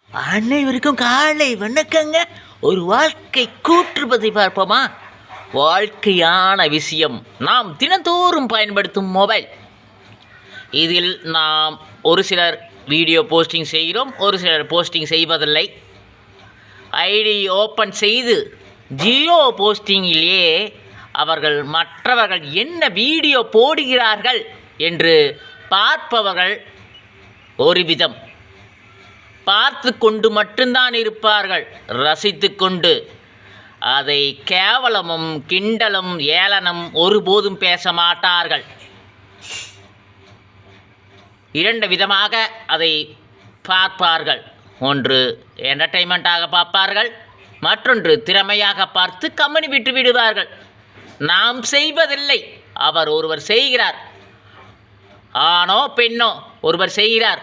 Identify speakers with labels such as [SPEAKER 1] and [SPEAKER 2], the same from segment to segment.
[SPEAKER 1] அனைவருக்கும் காலை வணக்கங்க. ஒரு வாழ்க்கை கூற்றுப்பதை பார்ப்போமா? வாழ்க்கையான விஷயம் நாம் தினந்தோறும் பயன்படுத்தும் மொபைல். இதில் நாம் ஒரு சிலர் வீடியோ போஸ்டிங் செய்கிறோம், ஒரு சிலர் போஸ்டிங் செய்வதில்லை. ஐடி ஓப்பன் செய்து ஜீரோ போஸ்டிங்கிலேயே அவர்கள் மற்றவர்கள் என்ன வீடியோ போடுகிறார்கள் என்று பார்ப்பவர்கள் ஒரு விதம், பார்த்து கொண்டு மட்டும்தான் இருப்பார்கள், ரசித்து கொண்டு. அதை கேவலமும் கிண்டலும் ஏளனம் ஒருபோதும் பேச மாட்டார்கள். இரண்டு விதமாக அதை பார்ப்பார்கள். ஒன்று என்டர்டெயின்மெண்ட்டாக பார்ப்பார்கள், மற்றொன்று திறமையாக பார்த்து கம்பெனி விட்டு விடுவார்கள். நாம் செய்வதில்லை, ஒருவர் செய்கிறார், ஆணோ பெண்ணோ ஒருவர் செய்கிறார்,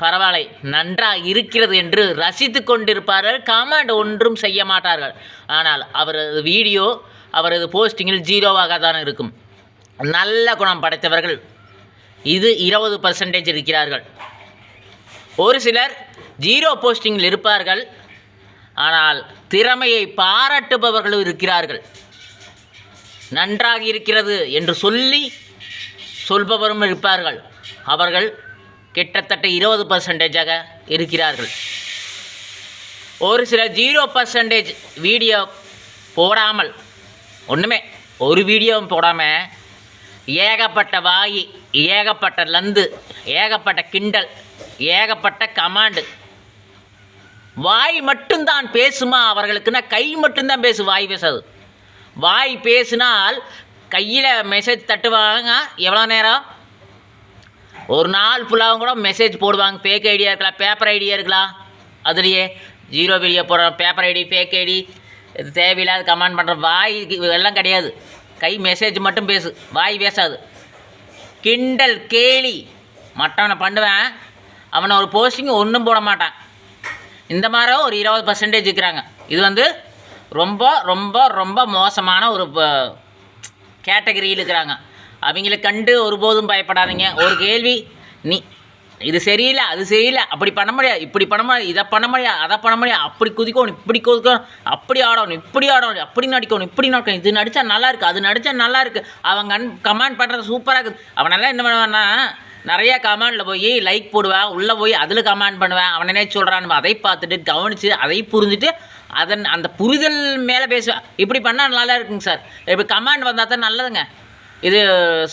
[SPEAKER 1] பரவாயில்லை நன்றாக இருக்கிறது என்று ரசித்து கொண்டிருப்பார்கள். கமெண்ட் ஒன்றும் செய்ய மாட்டார்கள். ஆனால் அவரது வீடியோ, அவரது போஸ்டிங்கில் ஜீரோவாக தான் இருக்கும். நல்ல குணம் படைத்தவர்கள் இது 20% இருக்கிறார்கள். ஒரு சிலர் ஜீரோ போஸ்டிங்கில் இருப்பார்கள், ஆனால் திறமையை பாராட்டுபவர்களும் இருக்கிறார்கள். நன்றாக இருக்கிறது என்று சொல்பவரும் இருப்பார்கள். அவர்கள் கிட்டத்தட்ட 20% இருக்கிறார்கள். ஒரு சில 0% வீடியோ போடாமல், ஒன்றுமே ஒரு வீடியோவும் போடாமல் ஏகப்பட்ட வாய், ஏகப்பட்ட லந்து, ஏகப்பட்ட கிண்டல், ஏகப்பட்ட கமாண்டு. வாய் மட்டும்தான் பேசுமா அவர்களுக்குன்னா? கை மட்டும்தான் பேசு, வாய் பேசாது. வாய் பேசினால் கையில் மெசேஜ் தட்டுவாங்க. எவ்வளோ நேரம்? ஒரு நாள் ஃபுல்லாகவும் கூட மெசேஜ் போடுவாங்க. ஃபேக் ஐடியா இருக்கலாம், பேப்பர் ஐடியா இருக்கலாம். அதுலேயே ஜீரோ வீடியோ போடுற பேப்பர் ஐடி, ஃபேக் ஐடி, தேவையில்லாத கமெண்ட் பண்ணுற வாய் எல்லாம் கிடையாது. கை மெசேஜ் மட்டும் பேசு, வாய் பேசாது. கிண்டல் கேலி மற்றவனை பண்ணுவேன், அவனை ஒரு போஸ்டிங் ஒன்றும் போட மாட்டான். இந்த மாதிரி ஒரு 20% இருக்கிறாங்க. இது ரொம்ப ரொம்ப ரொம்ப மோசமான ஒரு கேட்டகரியில் இருக்கிறாங்க. அவங்கள கண்டு ஒருபோதும் பயப்படாதீங்க. ஒரு கேள்வி, நீ இது சரியில்லை, அது சரியில்லை, அப்படி பண்ண முடியாது, இப்படி பண்ண முடியாது, இதை பண்ண முடியாது, அதை பண்ண முடியாது, அப்படி குதிக்கணும், இப்படி குதிக்கணும், அப்படி ஆடணும், இப்படி ஆடணும், அப்படி நடிக்கணும், இப்படி நடக்கணும், இது நடித்தா நல்லா இருக்குது, அது நடித்தா நல்லா இருக்குது, அவங்க கமெண்ட் பண்ணுறது சூப்பராக இருக்குது. அவனெல்லாம் என்ன பண்ணுவான்னா, நிறையா கமெண்டில் போய் லைக் போடுவேன், உள்ளே போய் அதில் கமெண்ட் பண்ணுவேன். அவன் என்ன சொல்கிறான்னு அதை பார்த்துட்டு கவனித்து அதை புரிஞ்சுட்டு அந்த புரிதல் மேலே பேசுவேன். இப்படி பண்ணால் நல்லா இருக்குங்க சார், இப்படி கமெண்ட் வந்தால் தான் நல்லதுங்க. இது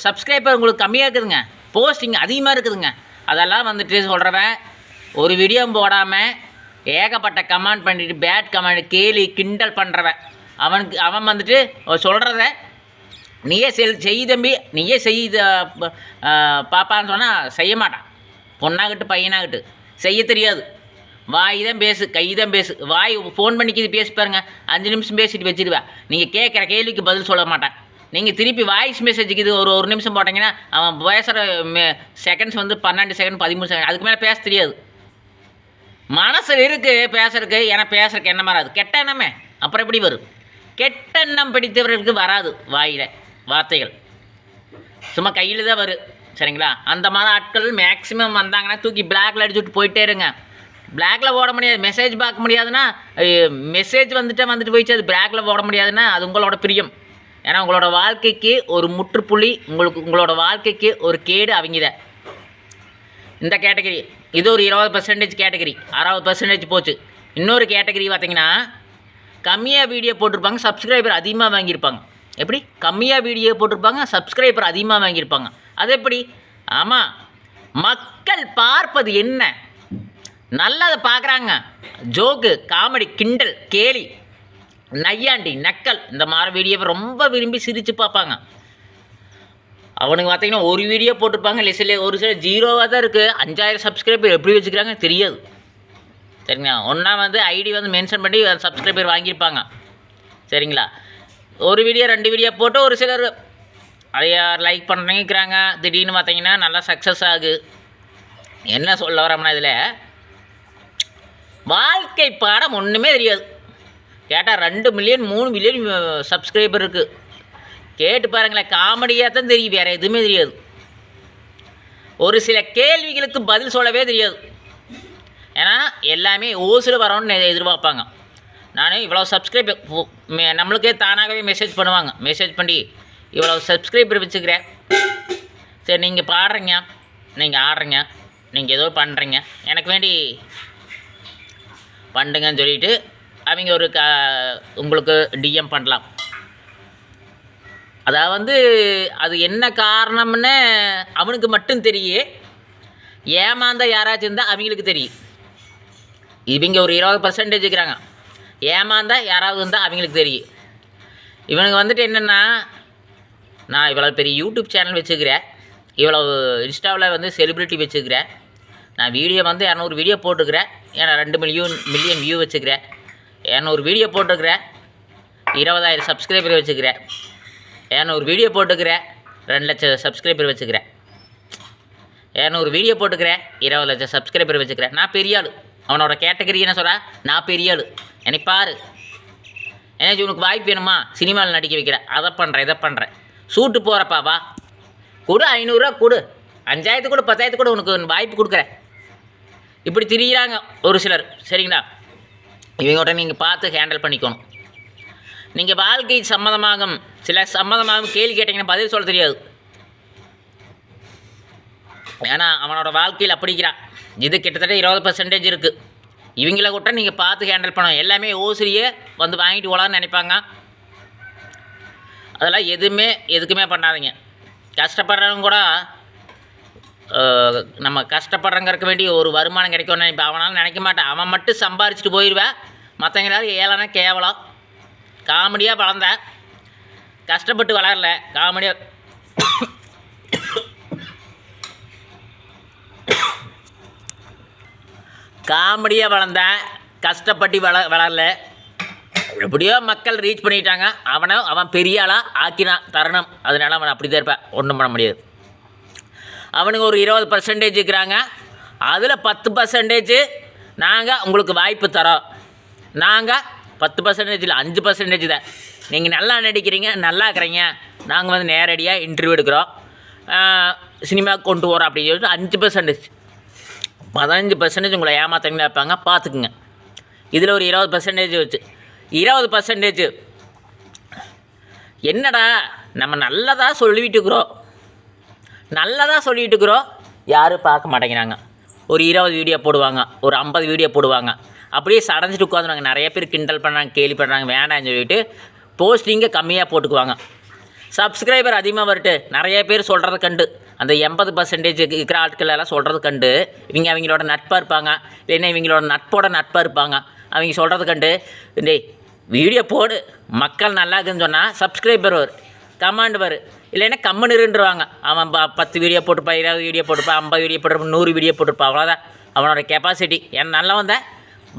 [SPEAKER 1] சப்ஸ்கிரைபர் உங்களுக்கு கம்மியாக இருக்குதுங்க, போஸ்டிங் அதிகமாக இருக்குதுங்க. அதெல்லாம் சொல்கிறவன் ஒரு வீடியோ போடாமல் ஏகப்பட்ட கமெண்ட் பண்ணிவிட்டு பேட் கமெண்ட் கேலி கிண்டல் பண்ணுறவன் அவன் சொல்கிறத நீயே செய் தம்பி, நீயே பாப்பான்னு சொன்னால் செய்ய மாட்டான். பொண்ணாகட்டு பையனாகட்டு செய்ய தெரியாது. வாய் தான் பேசு, கை தான் பேசு. வாய் ஃபோன் பண்ணிக்கிது பேசி பாருங்க, 5 நிமிஷம் பேசிட்டு வச்சுடுவேன். நீங்கள் கேட்குற கேள்விக்கு பதில் சொல்ல மாட்டேன். நீங்கள் திருப்பி வாய்ஸ் மெசேஜுக்கு இது ஒரு நிமிஷம் போட்டிங்கன்னா அவன் பேசுகிற செகண்ட்ஸ் 12 செகண்ட் 13 செகண்ட், அதுக்கு மேலே பேச தெரியாது. மனசில் இருக்குது பேசுறதுக்கு, ஏன்னா பேசுறதுக்கு என்ன வராது, கெட்ட எண்ணமே. அப்புறம் எப்படி வரும்? கெட்ட எண்ணம் பிடித்தவர்களுக்கு வராது வாயில் வார்த்தைகள், சும்மா கையில் தான் வரும். சரிங்களா? அந்த மாதிரி ஆட்கள் மேக்ஸிமம் வந்தாங்கன்னா தூக்கி பிளாக்ல அடிச்சுட்டு போயிட்டே இருங்க. பிளாக்ல போட முடியாது, மெசேஜ் பார்க்க முடியாதுன்னா, மெசேஜ் வந்துட்டு போயிடுச்சு, அது பிளாக்ல போட முடியாதுன்னா அது உங்களோட பிரியம். ஏன்னா உங்களோட வாழ்க்கைக்கு ஒரு முற்றுப்புள்ளி, உங்களோட வாழ்க்கைக்கு ஒரு கேடு அவங்கதான். இந்த கேட்டகரி இது ஒரு 20% கேட்டகரி, 60% போச்சு. இன்னொரு கேட்டகரி பார்த்தீங்கன்னா, கம்மியாக வீடியோ போட்டிருப்பாங்க, சப்ஸ்கிரைபர் அதிகமாக வாங்கியிருப்பாங்க. எப்படி? கம்மியாக வீடியோ போட்டிருப்பாங்க, சப்ஸ்கிரைபர் அதிகமாக வாங்கியிருப்பாங்க. அது எப்படி? ஆமாம், மக்கள் பார்ப்பது என்ன? நல்லதை பார்க்குறாங்க. ஜோக்கு, காமெடி, கிண்டல், கேலி, நையாண்டி, நக்கல், இந்த மாதிரி வீடியோவை ரொம்ப விரும்பி சிரித்து பார்ப்பாங்க. அவனுக்கு பார்த்தீங்கன்னா ஒரு வீடியோ போட்டிருப்பாங்க, லிஸ்ட்டில் ஒரு சில ஜீரோவாக தான் இருக்குது. 5000 சப்ஸ்கிரைபர் எப்படி வச்சுக்கிறாங்க தெரியாது. சரிங்களா? ஒன்றா ஐடி மென்ஷன் பண்ணி சப்ஸ்கிரைபர் வாங்கியிருப்பாங்க. சரிங்களா? ஒரு வீடியோ 2 வீடியோ போட்டு ஒரு சிலர் அதை லைக் பண்ணிக்கிறாங்க. திடீர்னு பார்த்தீங்கன்னா நல்லா சக்ஸஸ் ஆகுது. என்ன சொல்ல வரோம்னா, இதில் வாழ்க்கை பாடம் ஒன்றுமே தெரியாது. கேட்டால் 2 மில்லியன் 3 மில்லியன் சப்ஸ்கிரைபர் இருக்குது. கேட்டு பாருங்களேன், காமெடியாக தான் தெரியும், வேறு எதுவுமே தெரியாது. ஒரு சில கேள்விகளுக்கு பதில் சொல்லவே தெரியாது. ஏன்னா எல்லாமே ஓசில் வரணும்னு எதிர்பார்ப்பாங்க. நான் இவ்வளோ சப்ஸ்கிரைப் நம்மளுக்கே தானாகவே மெசேஜ் பண்ணுவாங்க. மெசேஜ் பண்ணி இவ்வளோ சப்ஸ்கிரைபர் வச்சுக்கிறேன், சரி நீங்கள் பாடுறீங்க, நீங்கள் ஆடுறீங்க, நீங்கள் ஏதோ பண்ணுறீங்க, எனக்கு வேண்டி பண்ணுங்கன்னு சொல்லிவிட்டு அவங்க ஒரு உங்களுக்கு டிஎம் பண்ணலாம். அதாவது அது என்ன காரணம்னு அவனுக்கு மட்டும் தெரியும். ஏமாந்த யாராச்சும் இருந்தால் அவங்களுக்கு தெரியும். இவங்க ஒரு 20% இருக்கிறாங்க. ஏமாந்தா யாராவது இருந்தால் அவங்களுக்கு தெரியும். இவனுக்கு வந்துட்டு என்னென்னா, நான் இவ்வளோ பெரிய யூடியூப் சேனல் வச்சுக்கிறேன், இவ்வளோ இன்ஸ்டாவில் வந்து செலிப்ரிட்டி வச்சுக்கிறேன், நான் வீடியோ வந்து 200 வீடியோ போட்டுக்கிறேன், ஏன்னா 2 மில்லியன் வியூ வச்சுக்கிறேன், 200 வீடியோ போட்டுக்கிறேன், 20,000 சப்ஸ்கிரைபர் வச்சுக்கிறேன், 200 வீடியோ போட்டுக்கிறேன், 2 லட்சம் சப்ஸ்கிரைபர் வச்சுக்கிறேன், 200 வீடியோ போட்டுக்கிறேன், 20 லட்சம் சப்ஸ்கிரைபர் வச்சுக்கிறேன். நான் பெரிய ஆள். அவனோட கேட்டகரி என்ன சொல்கிறா, நான் பெரிய ஆள், என்னை பாரு, ஏன்னாச்சும் உனக்கு வாய்ப்பு வேணுமா, சினிமாவில் நடிக்க வைக்கிறேன், அதை பண்ணுறேன், இதை பண்ணுறேன், ஷூட்டு போகிறப்பா வா, கொடு 500 ரூபா கொடு, 5000 கொடு, 10,000 கூட உனக்கு வாய்ப்பு கொடுக்குறேன். இப்படி திரிகிறாங்க ஒரு சிலர். சரிங்களா? இவங்கள்ட்ட நீங்கள் பார்த்து ஹேண்டில் பண்ணிக்கணும். நீங்கள் வாழ்க்கை சம்மந்தமாகும் சில சம்மந்தமாகும் கேள்வி கேட்டிங்கன்னா பதில் சொல்ல தெரியாது. ஏன்னா அவனோட வாழ்க்கையில் அப்படிக்கிறான். இது கிட்டத்தட்ட 20% இருக்குது. இவங்கள கூட நீங்கள் பார்த்து ஹேண்டில் பண்ணணும். எல்லாமே ஓசிரியே வந்து வாங்கிட்டு போகலான்னு நினைப்பாங்க. அதெல்லாம் எதுக்குமே பண்ணாதீங்க. கஷ்டப்படுறவங்க கூட நம்ம கஷ்டப்படுறங்கிறதுக்கு வேண்டி ஒரு வருமானம் கிடைக்கும்னு நினைப்பேன். அவனாலும் நினைக்க மாட்டான். அவன் மட்டும் சம்பாரிச்சிட்டு போயிடுவேன். மற்றவங்களாவது ஏழனா கேவலம். காமெடியாக வளர்ந்த, கஷ்டப்பட்டு வளரல, காமெடியாக வளர்ந்தேன், கஷ்டப்பட்டு வளரல. எப்படியோ மக்கள் ரீச் பண்ணிட்டாங்க. அவன் பெரிய ஆளாக ஆக்கினான் தருணம். அதனால அவன் அப்படி தான் இருப்பேன், ஒன்றும் பண்ண முடியாது. அவனுக்கு ஒரு 20% இருக்கிறாங்க. அதில் 10% நாங்கள் உங்களுக்கு வாய்ப்பு தரோம். நாங்கள் 10% இல்லை, 5% தான். நீங்கள் நல்லா நடிக்கிறீங்க, நல்லா இருக்கிறீங்க, நாங்கள் வந்து நேரடியாக இன்டர்வியூ எடுக்கிறோம், சினிமாவுக்கு கொண்டு வரோம் அப்படின்னு சொல்லிட்டு 5%, 15% உங்களை ஏமாத்தவங்களா இருப்பாங்க, பார்த்துக்குங்க. இதில் ஒரு 20% வச்சு 20% என்னடா நம்ம நல்லதாக சொல்லிகிட்டு இருக்கிறோம், யாரும் பார்க்க மாட்டேங்கிறாங்க. ஒரு 20 வீடியோ போடுவாங்க, ஒரு 50 வீடியோ போடுவாங்க, அப்படியே சடஞ்சிட்டு உட்காந்துருவாங்க. நிறைய பேர் கிண்டல் பண்ணுறாங்க, கேலி பண்ணுறாங்க, வேண்டாம்னு சொல்லிட்டு போஸ்டிங்கை கம்மியாக போட்டுக்குவாங்க. சப்ஸ்கிரைபர் அதிகமாக வரட்டு நிறைய பேர் சொல்கிறத கண்டு, அந்த 80% இருக்கிற ஆட்கள் எல்லாம் சொல்கிறது கண்டு அவங்களோட நட்பாக இருப்பாங்க, இல்லைன்னா இவங்களோட நட்பாக இருப்பாங்க. அவங்க சொல்கிறது கண்டு டேய் வீடியோ போடு, மக்கள் நல்லா இருக்குதுன்னு சொன்னால் சப்ஸ்கிரைபர் வரும், கமாண்ட் வரும், இல்லைன்னா கம்முன்னுருன்றுவாங்க. அவன் 10 வீடியோ போட்டுப்பா, 20 வீடியோ போட்டுப்பா, 50 வீடியோ போட்டுருப்பா, 100 வீடியோ போட்டுருப்பா, அவ்வளோதான் அவனோட கெப்பாசிட்டி. ஏன்னா நல்லா வந்தால்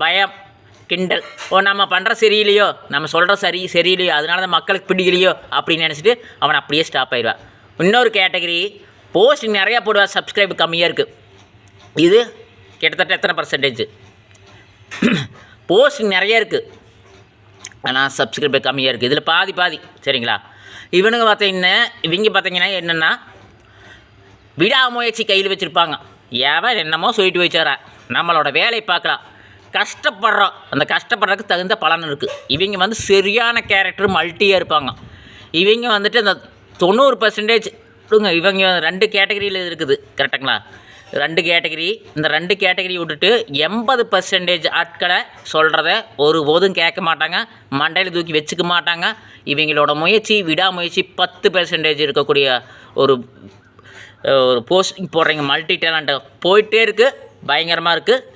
[SPEAKER 1] பயம், கிண்டல், நம்ம பண்ணுற சரியில்லையோ, நம்ம சொல்கிற சரியில்லையோ, அதனால தான் மக்களுக்கு பிடிக்கலையோ அப்படின்னு நினச்சிட்டு அவன் அப்படியே ஸ்டாப் ஆயிடுவான். இன்னொரு கேட்டகரி போஸ்ட் நிறையா போடுவார், சப்ஸ்கிரைப் கம்மியாக இருக்குது. இது கிட்டத்தட்ட எத்தனை % போஸ்ட் நிறையா இருக்குது, ஆனால் சப்ஸ்கிரைபர் கம்மியாக இருக்குது. இதில் பாதி சரிங்களா? இவங்க பார்த்தீங்கன்னா என்னென்னா விடாமுயற்சி கையில் வச்சுருப்பாங்க. ஏவன் என்னமோ சொல்லிட்டு வச்சாரா, நம்மளோட வேலை பார்க்கலாம், கஷ்டப்படுறோம், அந்த கஷ்டப்படுறதுக்கு தகுந்த பலன் இருக்குது. இவங்க வந்து சரியான கேரக்டர் மல்ட்டியாக இருப்பாங்க. இவங்க வந்துட்டு இந்த 90% இவங்க 2 கேட்டகரியில் இருக்குது. கரெக்டுங்களா? 2 கேட்டகரி. இந்த 2 கேட்டகரி விட்டுட்டு 80% ஆட்களை சொல்கிறத ஒருபோதும் கேட்க மாட்டாங்க, மண்டையில் தூக்கி வச்சுக்க மாட்டாங்க. இவங்களோட விடாமுயற்சி 10% இருக்கக்கூடிய ஒரு போஸ்டிங் போடுறீங்க, மல்டி டேலண்ட்டு போயிட்டே இருக்குது, பயங்கரமாக இருக்குது.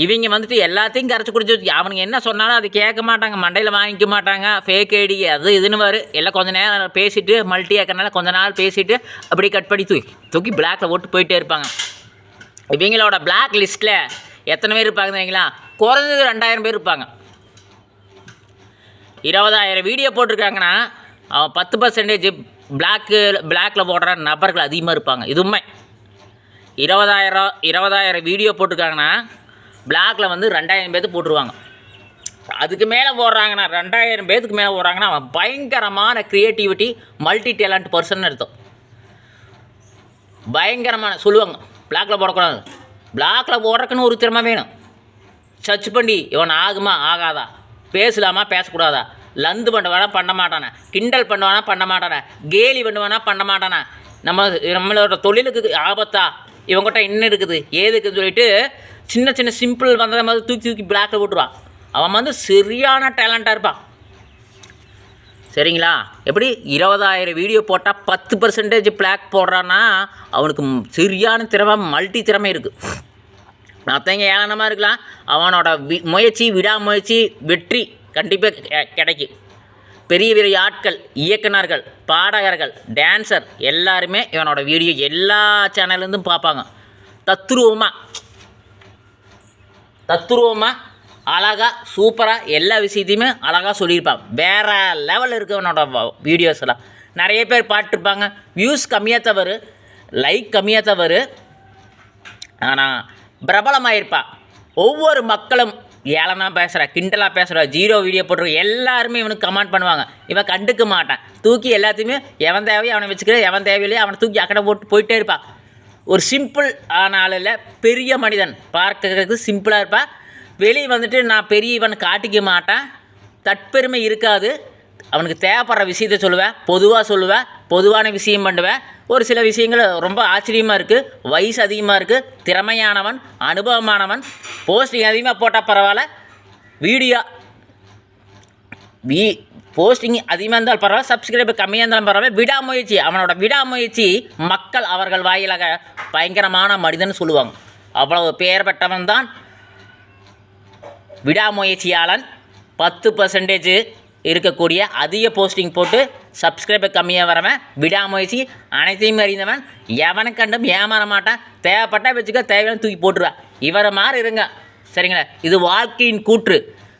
[SPEAKER 1] இவங்க வந்துட்டு எல்லாத்தையும் கரைச்சி குடிச்சு அவனுங்க என்ன சொன்னாலும் அது கேட்க மாட்டாங்க, மண்டையில் வாங்கிக்க மாட்டாங்க, ஃபேக் ஐடி அது இதுன்னு வரும். எல்லாம் கொஞ்சம் நேரம் பேசிவிட்டு மல்டி ஆக்கிறனால கொஞ்ச நாள் பேசிவிட்டு அப்படியே கட் பண்ணி தூக்கி பிளாக்கில் ஓட்டு போயிட்டே இருப்பாங்க. இவங்களோட பிளாக் லிஸ்ட்டில் எத்தனை பேர் இருப்பாங்க தெரியுங்களா? குறைஞ்சது 2000 பேர் இருப்பாங்க. 20,000 வீடியோ போட்டிருக்காங்கன்னா அவன் 10% பிளாக்கில் போடுற நபர்கள் அதிகமாக இருப்பாங்க. இதுவுமே 20,000 வீடியோ போட்டிருக்காங்கன்னா பிளாக்கில் வந்து 2000 பேர்த்து போட்டுருவாங்க. அதுக்கு மேலே போடுறாங்கன்னா 2000 பேருக்கு மேலே போடுறாங்கன்னா அவன் பயங்கரமான க்ரியேட்டிவிட்டி, மல்டி டேலண்ட் பர்சன் அர்த்தம். பயங்கரமான சொல்லுவாங்க. பிளாக்கில் போடக்கூடாது, பிளாக்கில் போடுறதுக்குன்னு ஒரு திறமை வேணும். சர்ச் பண்ணி இவன் ஆகுமா ஆகாதா, பேசலாமா பேசக்கூடாதா, லந்து பண்ணுவானா பண்ண மாட்டானே, கிண்டல் பண்ணுவானா பண்ண மாட்டானே, கேலி பண்ணுவானா பண்ண மாட்டானே, நம்மளோட தொழிலுக்கு ஆபத்தா, இவங்ககிட்ட என்ன இருக்குது ஏதுக்குன்னு சொல்லிட்டு சின்ன சின்ன சிம்பிள் வந்த மாதிரி தூக்கி பிளாக்கில் போட்டுருவான். அவன் சரியான டேலண்ட்டாக இருப்பான். சரிங்களா? எப்படி 20,000 வீடியோ போட்டால் 10% பிளாக் போடுறான்னா அவனுக்கு சரியான திறமை, மல்டி திறமை இருக்குது. மற்றவங்க ஏளனமாக இருக்கலாம், அவனோட முயற்சி விடாமுயற்சி வெற்றி கண்டிப்பாக கிடைக்கும். பெரிய பெரிய ஆட்கள், இயக்குனர்கள், பாடகர்கள், டான்ஸர் எல்லாருமே இவனோட வீடியோ எல்லா சேனல்லேருந்தும் பார்ப்பாங்க. தத்துருவமாக அழகாக சூப்பராக எல்லா விஷயத்தையுமே அழகாக சொல்லியிருப்பான். வேறு லெவலில் இருக்குது அவனோட வீடியோஸ் எல்லாம். நிறைய பேர் பார்த்துருப்பாங்க, வியூஸ் கம்மியாக தான் வரும், லைக் கம்மியாக தான் வரும், ஆனால் பிரபலமாயிருப்பான். ஒவ்வொரு மக்களும் ஏளனாக பேசுகிற, கிண்டலாக பேசுகிற, 0 வீடியோ போட்டுருக்க எல்லாருமே இவனுக்கு கமெண்ட் பண்ணுவாங்க. இவன் கண்டுக்க மாட்டான், தூக்கி எல்லாத்தையுமே எவன் தேவையோ அவனை வச்சுக்கிற, எவன் தேவையில்லையோ அவனை தூக்கி அக்கடை போயிட்டே இருப்பான். ஒரு சிம்பிள் ஆனால பெரிய மனிதன், பார்க்கறதுக்கு சிம்பிளாக இருப்பான். வெளியே நான் பெரியவன் காட்டிக்க மாட்டேன், தற்பெருமை இருக்காது. அவனுக்கு தேவைப்படுற விஷயத்த சொல்லுவேன், பொதுவாக சொல்லுவேன், பொதுவான விஷயம் பண்ணுவேன். ஒரு சில விஷயங்கள் ரொம்ப ஆச்சரியமாக இருக்குது. வயசு அதிகமாக இருக்குது, திறமையானவன், அனுபவமானவன். போஸ்டிங் அதிகமாக போட்டால் பரவாயில்ல, போஸ்டிங் அதிகமாக இருந்தாலும் பரவாயில்ல, சப்ஸ்கிரைபர் கம்மியாக இருந்தாலும் பரவாயில்ல, விடாமுயற்சி, அவனோட விடாமுயற்சி மக்கள் அவர்கள் வாயிலாக பயங்கரமான மனிதன் சொல்லுவாங்க. அவ்வளவு பெயர் பெற்றவன் தான் விடாமுயற்சியாளன். 10% இருக்கக்கூடிய அதிக போஸ்டிங் போட்டு சப்ஸ்கிரைபர் கம்மியாக வரவன், விடாமுயற்சி, அனைத்தையும் அறிந்தவன், எவனை கண்டும் ஏமாற மாட்டான். தேவைப்பட்டால் வச்சுக்க, தேவையான தூக்கி போட்டுருவேன். இவரை மாதிரி இருங்க. சரிங்களா? இது வாழ்க்கையின் கூற்று.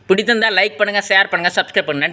[SPEAKER 1] பிடித்திருந்தால் லைக் பண்ணுங்கள், ஷேர் பண்ணுங்கள், சப்ஸ்கிரைப் பண்ணுங்கள். நன்றி.